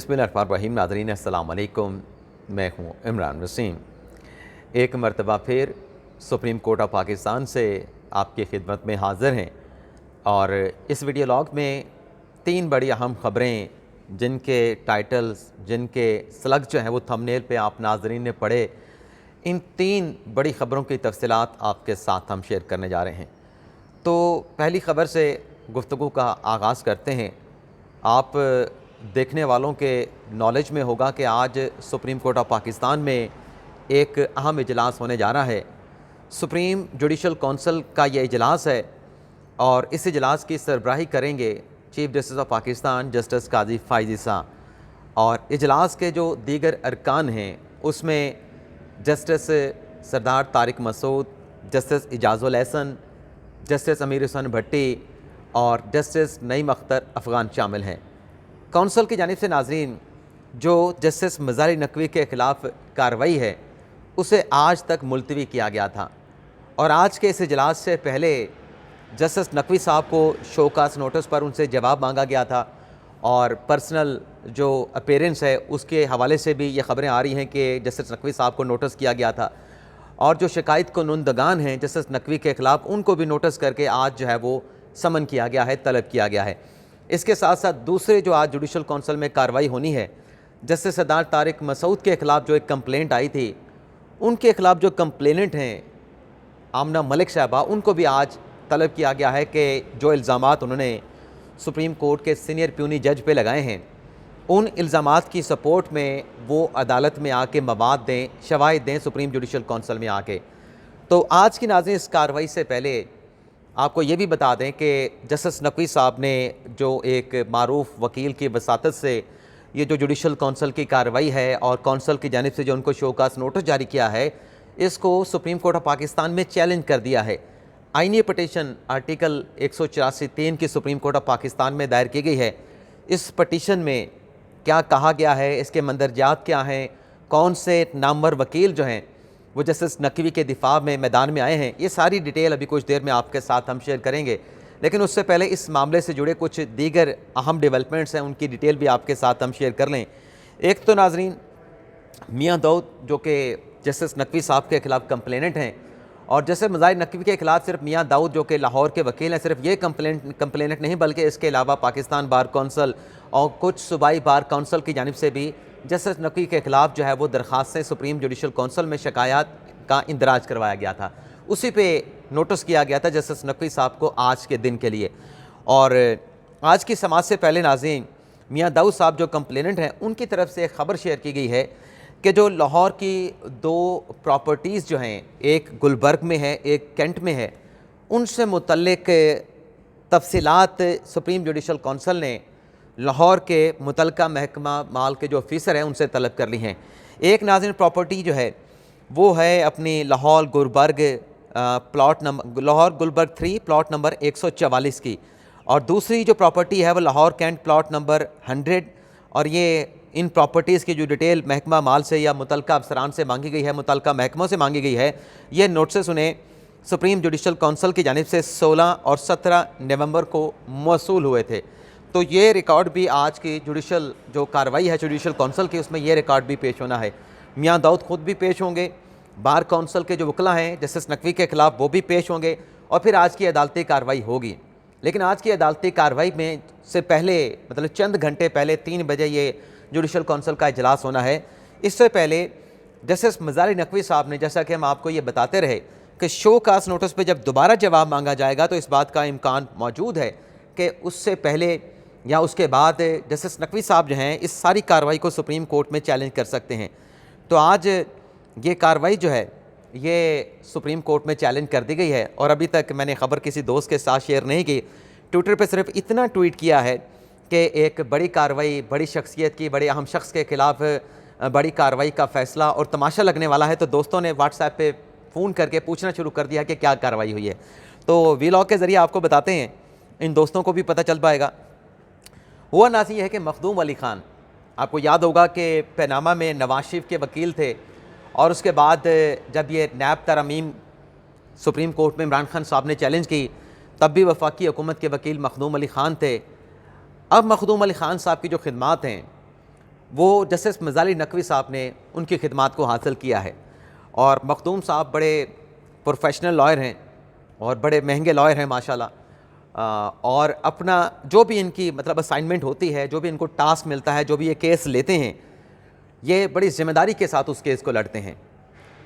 बिस्मिल्लाहिर्रहमानिर्रहीम। नाज़रीन अस्सलाम वालेकुम। मैं हूँ इमरान वसीम। एक मरतबा फिर सुप्रीम कोर्ट ऑफ पाकिस्तान से आपकी खिदमत में हाज़िर हैं और इस वीडियो लॉग में 3 बड़ी अहम ख़बरें जिनके टाइटल्स, जिनके स्लग जो हैं वो थंबनेल पे आप नाज़रीन ने पढ़े, इन 3 बड़ी ख़बरों की तफसीलात आपके साथ हम शेयर करने जा रहे हैं। तो पहली ख़बर से गुफ्तगू का आगाज़ करते हैं। आप देखने वालों के नॉलेज में होगा कि आज सुप्रीम कोर्ट ऑफ पाकिस्तान में एक अहम इजलास होने जा रहा है। सुप्रीम जुडिशल कौंसिल का ये इजलास है और इस इजलास की सरबराही करेंगे chief justice of Pakistan justice Qazi Faez Isa. और इजलास के जो दीगर अरकान हैं उसमें justice Sardar Tariq Masood, justice Ijazul Ahsan, justice Amir Hussain भट्टी और जस्टिस नईम अख्तर अफ़गान शामिल हैं। कौंसिल की जानिब से नाज़रीन जो जस्टिस मज़ारी नकवी के ख़िलाफ़ कार्रवाई है उसे आज तक मुलतवी किया गया था और आज के इस इजलास से पहले जस्टिस नकवी साहब को शोकास नोटिस पर उनसे जवाब मांगा गया था और पर्सनल जो अपीयरेंस है उसके हवाले से भी ये ख़बरें आ रही हैं कि जस्टिस नकवी साहब को नोटिस किया गया था और जो शिकायत कुनंदगान हैं जस्टिस नकवी के ख़िलाफ़ उनको भी नोटिस करके आज जो है वो समन किया गया है, तलब किया गया है। इसके साथ साथ दूसरे जो आज जुडिशल कौंसिल में कार्रवाई होनी है, जस्टिस सरदार तारिक मसूद के ख़िलाफ़ जो एक कंप्लेंट आई थी, उनके ख़िलाफ़ जो कंप्लेनेंट हैं आमना मलिक साहबा, उनको भी आज तलब किया गया है कि जो इल्ज़ामात उन्होंने सुप्रीम कोर्ट के सीनियर प्यूनी जज पे लगाए हैं उन इल्ज़ामात की सपोर्ट में वो अदालत में आके मवाद दें, शवाहिद दें सुप्रीम जुडिशल कौंसिल में आके। तो आज की नाज़रीन इस कार्रवाई से पहले आपको ये भी बता दें कि जस्टिस नकवी साहब ने जो एक मारूफ वकील की वसातत से ये जो जुडिशल कौंसिल की कार्रवाई है और कौंसिल की जानिब से जो उनको शोकास नोटिस जारी किया है, इसको सुप्रीम कोर्ट ऑफ पाकिस्तान में चैलेंज कर दिया है। आईनी पटिशन आर्टिकल 184(3) की सुप्रीम कोर्ट ऑफ पाकिस्तान में दायर की गई है। इस पटिशन में क्या कहा गया है, इसके मंदरजात क्या हैं, कौन से नामवर वकील जो हैं वो जस्टिस नकवी के दिफा में मैदान में आए हैं, ये सारी डिटेल अभी कुछ देर में आपके साथ हम शेयर करेंगे। लेकिन उससे पहले इस मामले से जुड़े कुछ दीगर अहम डेवलपमेंट्स हैं, उनकी डिटेल भी आपके साथ हम शेयर कर लें। एक तो नाजरीन मियाँ दाऊद जो कि जस्टिस नकवी साहब के ख़िलाफ़ कंप्लेनेंट हैं और जस्टिस मज़ारी नकवी के ख़िलाफ़ सिर्फ मियाँ दाऊद जो कि लाहौर के वकील हैं, सिर्फ ये कंप्लेनेंट नहीं बल्कि इसके अलावा पाकिस्तान बार कौंसिल और कुछ सूबाई बार कौंसिल की जानिब से भी जस्टिस नकवी के ख़िलाफ़ जो है वो दरख्वास्तें सुप्रीम जुडिशल कौंसिल में शिकायत का इंदराज करवाया गया था। उसी पे नोटिस किया गया था जस्टिस नकवी साहब को आज के दिन के लिए। और आज की समाज से पहले नाज़रीन मियाँ दाऊद साहब जो कंप्लेनेंट हैं उनकी तरफ से एक ख़बर शेयर की गई है कि जो लाहौर की 2 प्रॉपर्टीज़ जो हैं, एक गुलबर्ग में है, एक कैंट में है, उनसे मुतल्लिक तफसीलात सुप्रीम जुडिशल कौंसिल ने लाहौर के मुतलका महकमा माल के जो ऑफिसर हैं उनसे तलब कर ली हैं। एक नाज़रीन प्रॉपर्टी जो है वो है अपनी लाहौर गुलबर्ग लाहौर गुलबर्ग 3 प्लॉट नंबर 144 की और दूसरी जो प्रॉपर्टी है वो लाहौर कैंट प्लॉट नंबर 100। और ये इन प्रॉपर्टीज़ की जो डिटेल महकमा माल से या मुतलका अफसरान से मांगी गई है, मुतलका महकमों से मांगी गई है, ये नोटिस उन्हें सुप्रीम जुडिशल कौंसिल की जानिब से 16 और 17 नवंबर को मौसूल हुए थे। तो ये रिकॉर्ड भी आज की जुडिशल जो कार्रवाई है जुडिशल कौंसिल की, उसमें ये रिकॉर्ड भी पेश होना है। मियाँ दाऊद खुद भी पेश होंगे, बार कौंसिल के जो वकला हैं जस्टिस नकवी के ख़िलाफ़ वो भी पेश होंगे और फिर आज की अदालती कार्रवाई होगी। लेकिन आज की अदालती कार्रवाई में से पहले मतलब चंद घंटे पहले 3 बजे ये जुडिशल कौंसिल का इजलास होना है। इससे पहले जस्टिस मज़ारी नकवी साहब ने, जैसा कि हम आपको ये बताते रहे कि शो कास्ट नोटिस पर जब दोबारा जवाब मांगा जाएगा तो इस बात का इम्कान मौजूद है कि उससे पहले या उसके बाद जस्टिस नकवी साहब जो हैं इस सारी कार्रवाई को सुप्रीम कोर्ट में चैलेंज कर सकते हैं। तो आज ये कार्रवाई जो है ये सुप्रीम कोर्ट में चैलेंज कर दी गई है और अभी तक मैंने ख़बर किसी दोस्त के साथ शेयर नहीं की। ट्विटर पे सिर्फ इतना ट्वीट किया है कि एक बड़ी कार्रवाई, बड़ी शख्सियत की, बड़े अहम शख्स के ख़िलाफ़ बड़ी कार्रवाई का फ़ैसला और तमाशा लगने वाला है। तो दोस्तों ने व्हाट्सएप पे फ़ोन करके पूछना शुरू कर दिया कि क्या कार्रवाई हुई है। तो वीलॉग के ज़रिए आपको बताते हैं, इन दोस्तों को भी पता चल पाएगा। हुआ नाज़ ये है कि मखदूम अली ख़ान, आपको याद होगा कि पनामा में नवाज शरीफ के वकील थे और उसके बाद जब ये नैब तरमीम सुप्रीम कोर्ट में इमरान खान साहब ने चैलेंज की तब भी वफाकी हुकूमत के वकील मखदूम अली ख़ान थे। अब मखदूम अली ख़ान साहब की जो खिदमात हैं वो जस्टिस मज़ाली नकवी साहब ने उनकी खिदमात को हासिल किया है। और मखदूम साहब बड़े प्रोफेशनल लॉयर हैं और बड़े महंगे लॉयर हैं माशाल्लाह। और अपना जो भी इनकी मतलब असाइनमेंट होती है, जो भी इनको टास्क मिलता है, जो भी ये केस लेते हैं, ये बड़ी ज़िम्मेदारी के साथ उस केस को लड़ते हैं,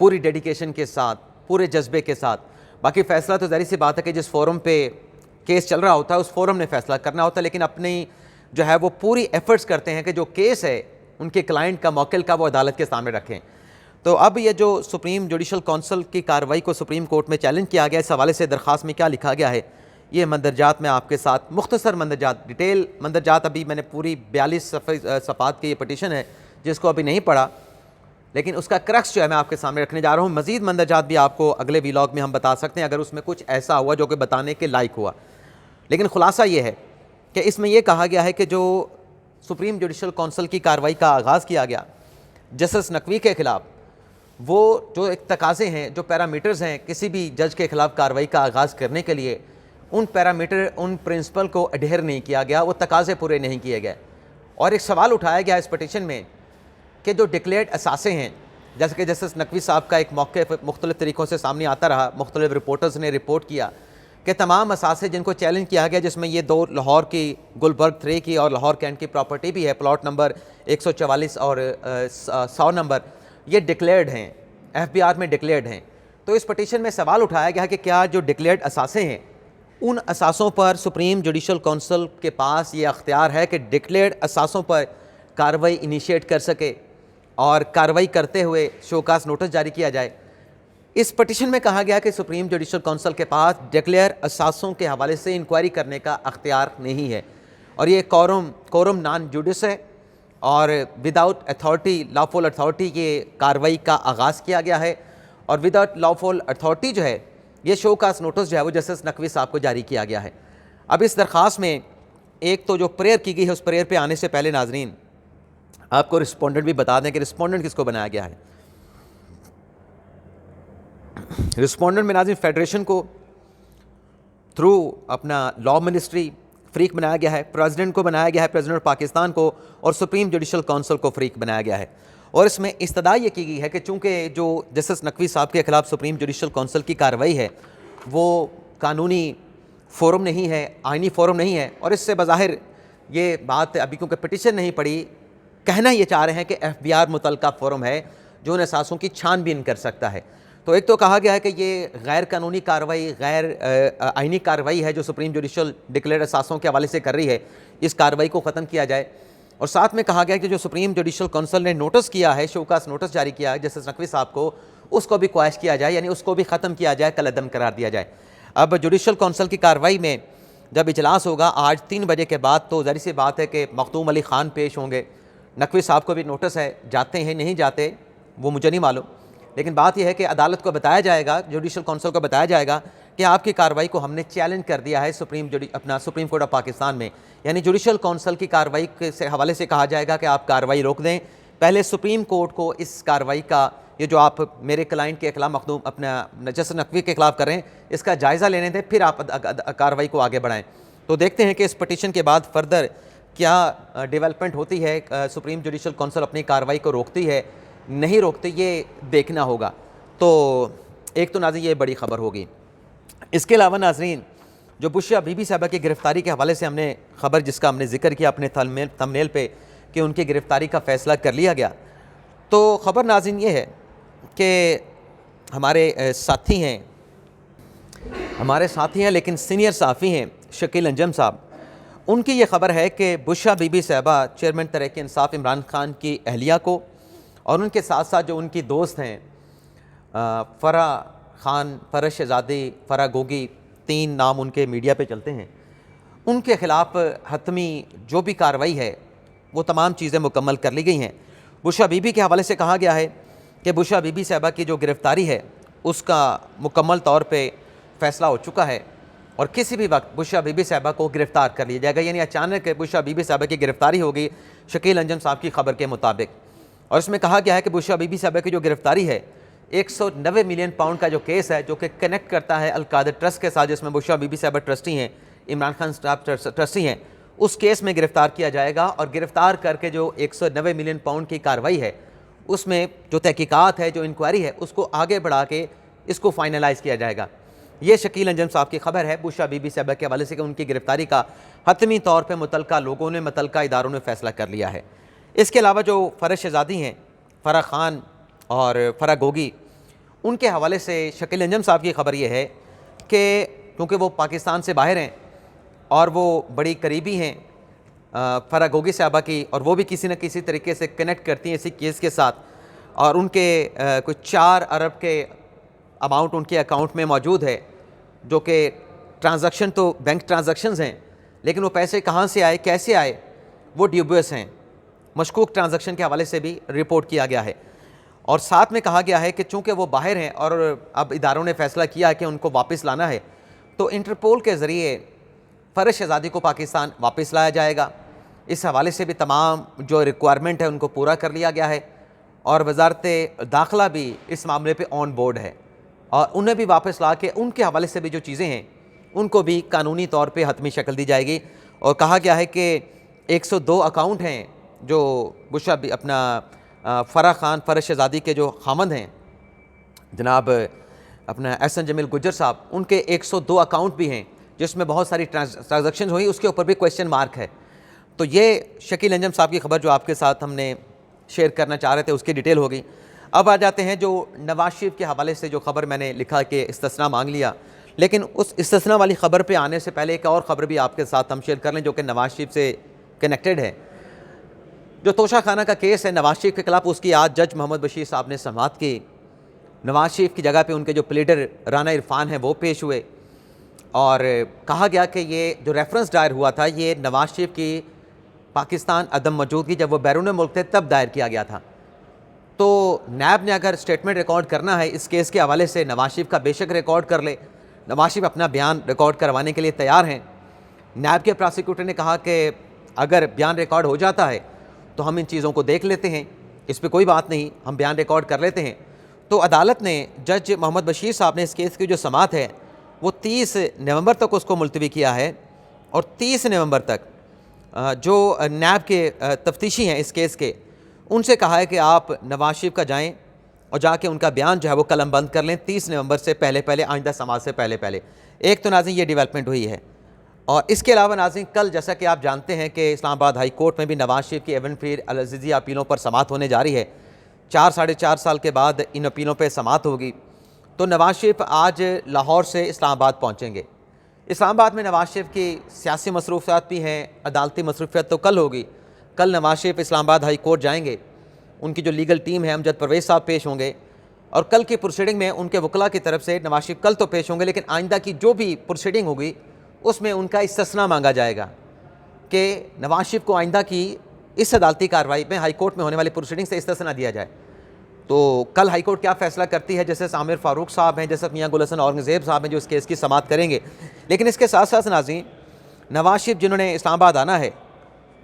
पूरी डेडिकेशन के साथ, पूरे जज्बे के साथ। बाकी फ़ैसला तो ज़ाहिर सी बात है कि जिस फोरम पे केस चल रहा होता है उस फोरम ने फ़ैसला करना होता है, लेकिन अपनी जो है वो पूरी एफ़र्ट्स करते हैं कि जो केस है उनके क्लाइंट का, मौकिल का, वो अदालत के सामने रखें। तो अब ये जो सुप्रीम जुडिशल कौंसिल की कार्रवाई को सुप्रीम कोर्ट में चैलेंज किया गया, इस हवाले से दरख्वास्त में क्या लिखा गया है, ये मंदरजात में आपके साथ मुख्तसर मंदरजात, डिटेल मंदरजात, अभी मैंने पूरी 42 सफ़ात की ये पटिशन है जिसको अभी नहीं पढ़ा, लेकिन उसका क्रक्स जो है मैं आपके सामने रखने जा रहा हूँ। मज़ीद मंदरजात भी आपको अगले व्लॉग में हम बता सकते हैं अगर उसमें कुछ ऐसा हुआ जो कि बताने के लायक हुआ। लेकिन ख़ुलासा ये है कि इसमें यह कहा गया है कि जो सुप्रीम जुडिशल कौंसिल की कार्रवाई का आगाज़ किया गया जस्टिस नकवी के ख़िलाफ़, वो जो एक तकाज़े हैं, जो पैरामीटर्स हैं किसी भी जज के ख़िलाफ़ कार्रवाई का आगाज़ करने के लिए, उन पैरामीटर, उन प्रिंसिपल को अडेयर नहीं किया गया, वो तकाज़े पूरे नहीं किए गए। और एक सवाल उठाया गया इस पटिशन में कि जो डिक्लेयर्ड असासे हैं, जैसे कि जस्टिस नकवी साहब का एक मौके पर मुख्तलिफ़ तरीक़ों से सामने आता रहा, मुख्तलिफ़ रिपोर्टर्स ने रिपोर्ट किया कि तमाम असासे जिनको चैलेंज किया गया, जिसमें ये 2 लाहौर की गुलबर्ग 3 की और लाहौर कैंट की प्रॉपर्टी भी है, प्लॉट नंबर 144 और 100 नंबर, ये डिक्लेयर्ड हैं, FBR में डिक्लेयर्ड हैं। तो इस पटिशन में सवाल उठाया गया कि क्या जो डिक्लेयर्ड असासे हैं, उन असासों पर सुप्रीम जुडिशल कौंसिल के पास ये अख्तियार है कि डिक्लेयर्ड असासों पर कार्रवाई इनिशिएट कर सके और कार्रवाई करते हुए शोकास नोटिस जारी किया जाए। इस पटिशन में कहा गया कि सुप्रीम जुडिशल कौंसिल के पास डिक्लेयर असासों के हवाले से इंक्वायरी करने का अख्तियार नहीं है, और ये कोरम नॉन जुडिस है और विदाउट अथॉरिटी, लॉफुल अथॉरिटी ये कार्रवाई का आगाज़ किया गया है। और विदाउट लॉफुल अथॉरिटी जो है ये शोकास नोटिस जो है वो जस्टिस नकवी साहब को जारी किया गया है। अब इस दरख्वास्त में एक तो जो प्रेयर की गई है, उस प्रेयर पे आने से पहले नाजरीन आपको रिस्पोंडेंट भी बता दें कि रिस्पोंडेंट किसको बनाया गया है। रिस्पोंडेंट में नाज़रीन फेडरेशन को थ्रू अपना लॉ मिनिस्ट्री फ़रीक बनाया गया है, प्रेसिडेंट को बनाया गया है, प्रेसिडेंट ऑफ पाकिस्तान को, और सुप्रीम जुडिशल कौंसिल को फ़रीक बनाया गया है। और इसमें इस्तदा ये की गई है कि चूँकि जो जस्टिस नकवी साहब के ख़िलाफ़ सुप्रीम जुडिशल कौंसिल की कार्रवाई है वो कानूनी फ़ोरम नहीं है, आइनी फ़ोरम नहीं है, और इससे बज़ाहिर ये बात अभी क्योंकि पिटिशन नहीं पड़ी, कहना ये चाह रहे हैं कि FBR मुतल्लिका फ़ोरम है जो उन असासों की छानबीन कर सकता है। तो एक तो कहा गया है कि ये गैर कानूनी कार्रवाई, गैर आइनी कार्रवाई है जो सुप्रीम जुडिशल डिक्लेयर्ड असासों के हवाले से कर रही है, इस कार्रवाई को ख़त्म किया जाए। और साथ में कहा गया कि जो सुप्रीम जुडिशल कौंसिल ने नोटिस किया है, शोकास नोटिस जारी किया है जस्टिस नकवी साहब को, उसको भी क्वैश किया जाए, यानी उसको भी ख़त्म किया जाए, कलअदम करार दिया जाए। अब जुडिशल कौंसिल की कार्रवाई में जब इजलास होगा आज 3 बजे के बाद, तो ज़ाहिर सी बात है कि मखदूम अली ख़ान पेश होंगे। नकवी साहब को भी नोटिस है, जाते हैं नहीं जाते वो मुझे नहीं मालूम, लेकिन बात यह है कि अदालत को बताया जाएगा, जुडिशल कौंसिल को बताया जाएगा कि आपकी कार्रवाई को हमने चैलेंज कर दिया है सुप्रीम कोर्ट ऑफ पाकिस्तान में। यानी जुडिशल कौंसिल की कार्रवाई के से हवाले से कहा जाएगा कि आप कार्रवाई रोक दें, पहले सुप्रीम कोर्ट को इस कार्रवाई का, ये जो आप मेरे क्लाइंट के खिलाफ मखदूम अपना जस्टिस नकवी के खिलाफ करें, इसका जायज़ा लेने दें, फिर आप कार्रवाई को आगे बढ़ाएँ। तो देखते हैं कि इस पटिशन के बाद फर्दर क्या डेवलपमेंट होती है, सुप्रीम जुडिशल कौंसिल अपनी कार्रवाई को रोकती है, नहीं रोकते, ये देखना होगा। तो एक तो नाज़रीन ये बड़ी ख़बर होगी। इसके अलावा नाज़रीन जो बुशिया बीबी साहबा की गिरफ़्तारी के हवाले से हमने ख़बर, जिसका हमने जिक्र किया अपने थंबनेल पे कि उनकी गिरफ़्तारी का फ़ैसला कर लिया गया, तो ख़बर नाज़रीन ये है कि हमारे साथी हैं लेकिन सीनियर सहाफ़ी हैं शकील अंजम साहब, उनकी ये ख़बर है कि बुशिया बीबी साहबा चेयरमैन तहरीक इंसाफ इमरान खान की अहलिया को, और उनके साथ साथ जो उनकी दोस्त हैं फ़रा खान, फ़रा शहज़ादी, फ़रा गोगी, 3 नाम उनके मीडिया पे चलते हैं, उनके ख़िलाफ़ हतमी जो भी कार्रवाई है वो तमाम चीज़ें मुकम्मल कर ली गई हैं। बुशिया बीबी के हवाले से कहा गया है कि बुशिया बीबी साहबा की जो गिरफ़्तारी है उसका मुकम्मल तौर पे फ़ैसला हो चुका है, और किसी भी वक्त बुशिया बीबी साहबा को गिरफ़्तार कर लिया जाएगा। यानी अचानक बुशिया बीबी साहबा की गिरफ़्तारी होगी शकील अंजम साहब की ख़बर के मुताबिक। और इसमें कहा गया है कि बुशिया बीबी साहबा की जो गिरफ़्तारी है 190 मिलियन पाउंड का जो केस है, जो कि कनेक्ट करता है अल कादर ट्रस्ट के साथ, जिसमें बुशिया बीबी साहबा ट्रस्टी हैं, इमरान खान स्टाफ ट्रस्टी हैं, उस केस में गिरफ़्तार किया जाएगा और गिरफ़्तार करके जो 190 मिलियन पाउंड की कार्रवाई है उसमें जो तहकीकात है, जो इंक्वायरी है, उसको आगे बढ़ा के इसको फाइनलाइज़ किया जाएगा। ये शकील अंजम साहब की खबर है बुशरा बीबी साहबा के हवाले से कि उनकी गिरफ़्तारी का हतमी तौर पर मुतल्लिका लोगों ने, मुतल्लिका इदारों ने फ़ैसला कर लिया है। इसके अलावा जो फ़रज़ शहज़ादी हैं, फ़राह खान और फ़राह गोगी, उनके हवाले से शकील अंजम साहब की खबर ये है कि क्योंकि वो पाकिस्तान से बाहर हैं और वो बड़ी करीबी हैं फ़राह गोगी साहबा की, और वो भी किसी न किसी तरीके से कनेक्ट करती हैं इसी केस के साथ, और उनके कुछ 4 अरब के अमाउंट उनके अकाउंट में मौजूद है, जो कि ट्रांजैक्शन तो बैंक ट्रांजैक्शंस हैं, लेकिन वो पैसे कहाँ से आए, कैसे आए, वो ड्यूबियस हैं। मशकूक ट्रांजैक्शन के हवाले से भी रिपोर्ट किया गया है। और साथ में कहा गया है कि चूँकि वो बाहर हैं और अब इदारों ने फ़ैसला किया है कि उनको वापस लाना है, तो इंटरपोल के ज़रिए फ़रज़ शहज़ादी को पाकिस्तान वापस लाया जाएगा। इस हवाले से भी तमाम जो रिक्वायरमेंट है उनको पूरा कर लिया गया है और वज़ारत दाखिला भी इस मामले पे ऑन बोर्ड है और उन्हें भी वापस ला के उनके हवाले से भी जो चीज़ें हैं उनको भी कानूनी तौर पे हतमी शक्ल दी जाएगी। और कहा गया है कि 102 अकाउंट हैं जो बुशरा भी अपना फ़राह खान, फ़रज़ शहज़ादी के जो खामंद हैं जनाब अपना एहसन जमील गुज्जर साहब, उनके 102 अकाउंट भी हैं जिसमें बहुत सारी ट्रांजैक्शन हुई, उसके ऊपर भी क्वेश्चन मार्क है। तो ये शकील अंजम साहब की खबर जो आपके साथ हमने शेयर करना चाह रहे थे उसकी डिटेल होगी। अब आ जाते हैं जो नवाज शरीफ के हवाले से जो खबर मैंने लिखा कि इस्तिस्ना मांग लिया, लेकिन उस इस्तिस्ना वाली ख़बर पे आने से पहले एक और ख़बर भी आपके साथ हम शेयर कर लें जो कि नवाज शरीफ से कनेक्टेड है। जो तोशा खाना का केस है नवाज शरीफ के खिलाफ, उसकी आज जज मोहम्मद बशीर साहब ने समाअत की। नवाज शरीफ की जगह पे उनके जो प्लीडर राना इरफान हैं वो पेश हुए और कहा गया कि ये जो रेफरेंस दायर हुआ था ये नवाज शरीफ की पाकिस्तान अदम मौजूदगी जब वो बैरून मुल्क थे तब दायर किया गया था। तो नैब ने अगर स्टेटमेंट रिकॉर्ड करना है इस केस के हवाले से, नवाज शरीफ का बेशक रिकॉर्ड कर ले, नवाज शरीफ अपना बयान रिकॉर्ड करवाने के लिए तैयार हैं। नैब के प्रोसिक्यूटर ने कहा कि अगर बयान रिकॉर्ड हो जाता है तो हम इन चीज़ों को देख लेते हैं, इस पर कोई बात नहीं, हम बयान रिकॉर्ड कर लेते हैं। तो अदालत ने, जज मोहम्मद बशीर साहब ने इस केस की जो समाअत है वो 30 नवंबर तक उसको मुलतवी किया है और 30 नवंबर तक जो नैब के तफ्तीशी हैं इस केस के, उनसे कहा है कि आप नवाज शरीफ का जाएं और जाके उनका बयान जो है वो कलम बंद कर लें 30 नवंबर से पहले पहले, आइंदा समाअत से पहले पहले। एक तो नाज़रीन ये डेवलपमेंट हुई है। और इसके अलावा नाज़रीन कल जैसा कि आप जानते हैं कि इस्लामाबाद हाई कोर्ट में भी नवाज शरीफ की एवन फ्री अल-अज़ीज़िया अपीलों पर समाअत होने जा रही है। 4-4.5 साल के बाद इन अपीलों पर समाअत होगी। तो नवाज शरीफ आज लाहौर से इस्लामाबाद पहुँचेंगे। इस्लामाबाद में नवाज शरीफ की सियासी मसरूफ़ियात भी हैं, अदालती मसरूफ़ियात तो कल होगी। कल नवाज शरीफ इस्लामाबाद हाई कोर्ट जाएंगे, उनकी जो लीगल टीम है अमजद परवेज़ साहब पेश होंगे और कल की प्रोसीडिंग में उनके वकला की तरफ से नवाज शरीफ कल तो पेश होंगे, लेकिन आइंदा की जो भी प्रोसीडिंग होगी उसमें उनका इस्तिस्ना मांगा जाएगा कि नवाज शरीफ को आइंदा की इस अदालती कार्रवाई में हाई कोर्ट में होने वाली प्रोसीडिंग से इस्तिस्ना दिया जाए। तो कल हाई कोर्ट क्या फ़ैसला करती है, जैसे आमिर फ़ारूक साहब हैं, जैसे मियां गुल हसन औरंगज़ेब साहब हैं जो इस केस की समाअत करेंगे। लेकिन इसके साथ साथ नाज़रीन नवाज शरीफ जिन्होंने इस्लामाबाद आना है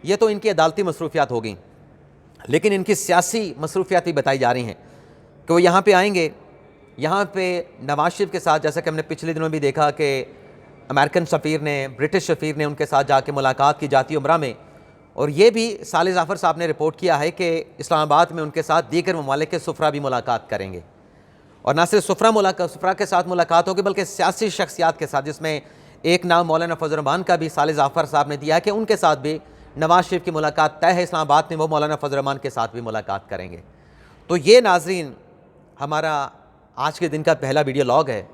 ये तो इनकी अदालती मसरूफ़ियात होगी, लेकिन इनकी सियासी मसरूफ़ियात भी बताई जा रही हैं कि वो यहाँ पे आएंगे। यहाँ पे नवाज शरीफ के साथ जैसा कि हमने पिछले दिनों भी देखा कि अमेरिकन सफ़ीर ने, ब्रिटिश सफ़ीर ने उनके साथ जाके मुलाकात की जाती उम्रा में, और ये भी साले जाफ़र साहब ने रिपोर्ट किया है कि इस्लामाबाद में उनके साथ दीगर ममालिक के सुफरा भी मुलाकात करेंगे। और ना सिर्फ सुफरा के साथ मुलाकात होगी बल्कि सियासी शख्सियात के साथ, जिसमें एक नाम मौलाना फजल रहमान का भी साले जाफ़र साहब ने दिया है कि उनके साथ भी नवाज शरीफ की मुलाकात तय है इस्लामाबाद में, वो मौलाना फजल रहमान के साथ भी मुलाकात करेंगे। तो ये नाज़रीन हमारा आज के दिन का पहला वीडियो लॉग है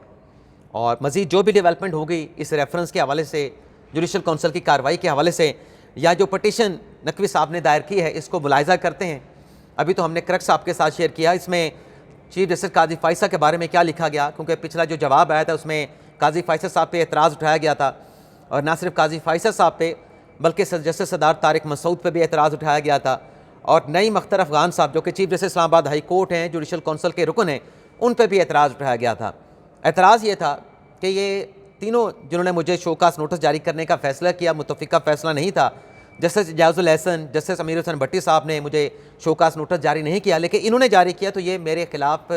और मज़ीद जो भी डेवलपमेंट होगी इस रेफरेंस के हवाले से, जुडिशल कौंसिल की कार्रवाई के हवाले से, या जो पटिशन नकवी साहब ने दायर की है इसको मुलाहिज़ा करते हैं। अभी तो हमने क्रक्स साहब के साथ शेयर किया, इसमें चीफ जस्टिस काजी फ़ायसा के बारे में क्या लिखा गया, क्योंकि पिछला जो जवाब आया था उसमें काजी फ़ायसा साहब पे एतराज़ उठाया गया था और ना सिर्फ काजी फ़ायसा साहब पे बल्कि जस्टिस सरदार तारिक मसूद पे भी एतराज़ उठाया गया था। और नईम अख्तर अफ़गान साहब जो कि chief justice Islamabad high court हैं, जुडिशल कौंसिल के रुकन हैं, उन पर भी एतराज़ उठाया गया था। एतराज़ ये था कि ये तीनों जिन्होंने मुझे शोकास नोटिस जारी करने का फ़ैसला किया, मुतफ़िका फ़ैसला नहीं था। जस्टिस जायज़ुल एहसन, जस्टिस अमीर हुसैन भट्टी साहब ने मुझे शोकास नोटिस जारी नहीं किया, लेकिन इन्होंने जारी किया, तो ये मेरे ख़िलाफ़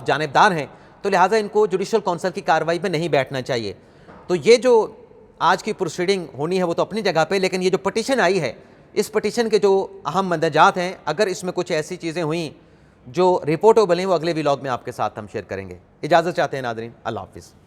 जानिबदार हैं, तो लिहाजा इनको जुडिशल कौंसिल की कार्रवाई में नहीं बैठना चाहिए। तो ये जो आज की प्रोसीडिंग होनी है वो तो अपनी जगह पे, लेकिन ये जो पटिशन आई है, इस पटिशन के जो अहम मंदजात हैं, अगर इसमें कुछ ऐसी चीज़ें हुई जो रिपोर्टेबल हैं, वो अगले व्लॉग में आपके साथ हम शेयर करेंगे। इजाज़त चाहते हैं नाज़रीन, अल्लाह हाफ़िज़।